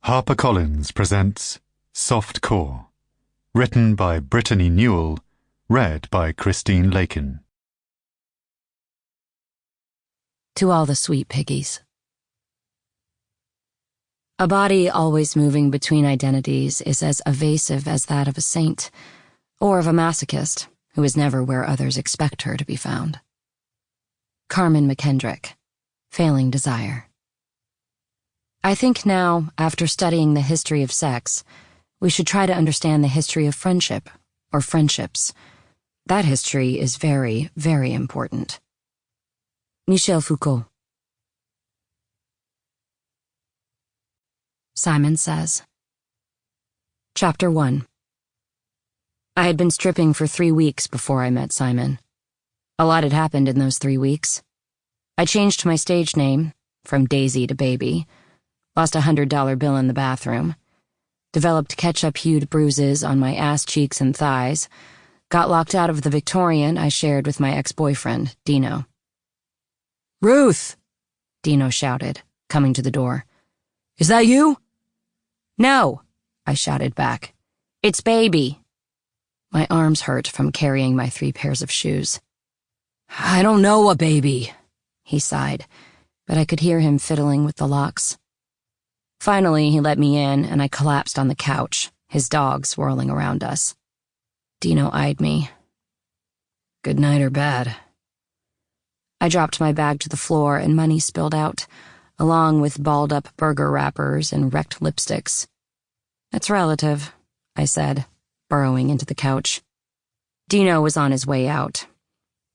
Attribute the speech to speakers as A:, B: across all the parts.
A: HarperCollins presents Soft Core, written by Brittany Newell, read by Lakin.
B: To all the sweet piggies. A body always moving between identities is as evasive as that of a saint, or of a masochist who is never where others expect her to be found. Carmen McKendrick, Failing Desire. I think now, after studying the history of sex, we should try to understand the history of friendship, or friendships. That history is very, very important. Michel Foucault. Simon Says. Chapter 1. I had been stripping for 3 weeks before I met Simon. A lot had happened in those 3 weeks. I changed my stage name, from Daisy to Baby, lost a $100 bill in the bathroom, developed ketchup-hued bruises on my ass cheeks and thighs, got locked out of the Victorian I shared with my ex-boyfriend, Dino. "Ruth!" Dino shouted, coming to the door. "Is that you?" "No," I shouted back. "It's Baby." My arms hurt from carrying my 3 pairs of shoes. "I don't know a baby," he sighed, but I could hear him fiddling with the locks. Finally, he let me in, and I collapsed on the couch, his dog swirling around us. Dino eyed me. "Good night or bad?" I dropped my bag to the floor, and money spilled out, along with balled-up burger wrappers and wrecked lipsticks. "It's relative," I said, burrowing into the couch. Dino was on his way out.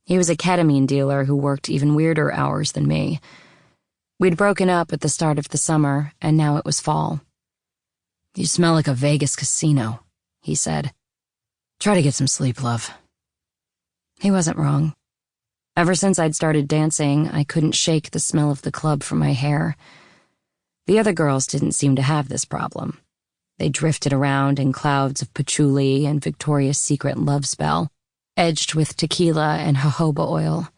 B: He was a ketamine dealer who worked even weirder hours than me. We'd broken up at the start of the summer, and now it was fall. "You smell like a Vegas casino," he said. "Try to get some sleep, love." He wasn't wrong. Ever since I'd started dancing, I couldn't shake the smell of the club from my hair. The other girls didn't seem to have this problem. They drifted around in clouds of patchouli and Victoria's Secret love spell, edged with tequila and jojoba oil.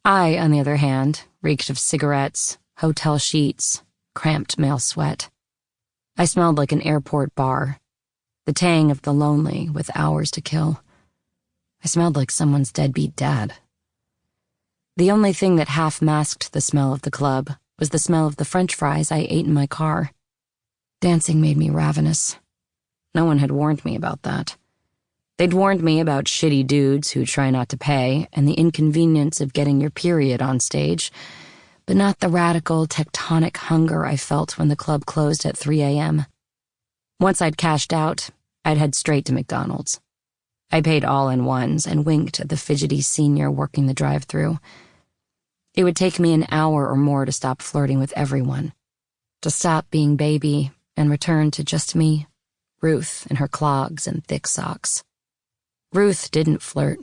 B: I, on the other hand, reeked of cigarettes, hotel sheets, cramped male sweat. I smelled like an airport bar, the tang of the lonely with hours to kill. I smelled like someone's deadbeat dad. The only thing that half-masked the smell of the club was the smell of the French fries I ate in my car. Dancing made me ravenous. No one had warned me about that. They'd warned me about shitty dudes who try not to pay and the inconvenience of getting your period on stage, but not the radical, tectonic hunger I felt when the club closed at 3 a.m. Once I'd cashed out, I'd head straight to McDonald's. I paid all-in-ones and winked at the fidgety senior working the drive-thru. It would take me an hour or more to stop flirting with everyone, to stop being Baby and return to just me, Ruth in her clogs and thick socks. Ruth didn't flirt.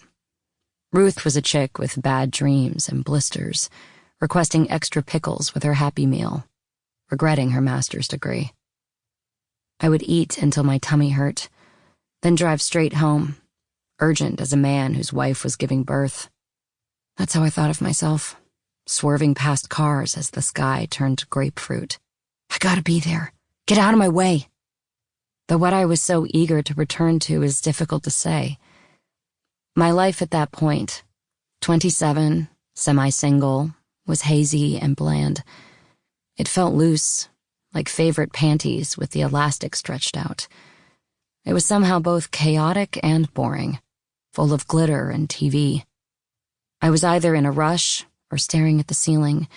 B: Ruth was a chick with bad dreams and blisters, requesting extra pickles with her Happy Meal, regretting her master's degree. I would eat until my tummy hurt, then drive straight home, urgent as a man whose wife was giving birth. That's how I thought of myself, swerving past cars as the sky turned to grapefruit. I gotta be there. Get out of my way. Though what I was so eager to return to is difficult to say. My life at that point, 27, semi-single, was hazy and bland. It felt loose, like favorite panties with the elastic stretched out. It was somehow both chaotic and boring, full of glitter and TV. I was either in a rush or staring at the ceiling,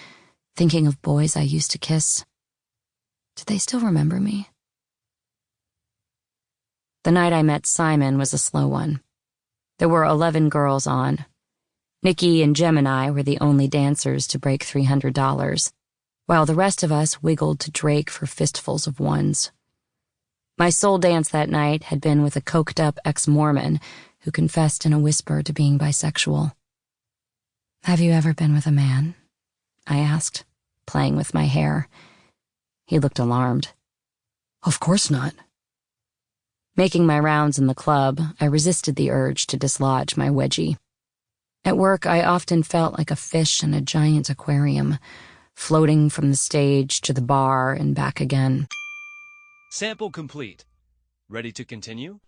B: thinking of boys I used to kiss. Did they still remember me? The night I met Simon was a slow one. There were 11 girls on. Nikki and Gemini were the only dancers to break $300, while the rest of us wiggled to Drake for fistfuls of ones. My soul dance that night had been with a coked-up ex-Mormon who confessed in a whisper to being bisexual. "Have you ever been with a man?" I asked, playing with my hair. He looked alarmed. "Of course not." Making my rounds in the club, I resisted the urge to dislodge my wedgie. At work, I often felt like a fish in a giant aquarium, floating from the stage to the bar and back again.
C: Sample complete. Ready to continue?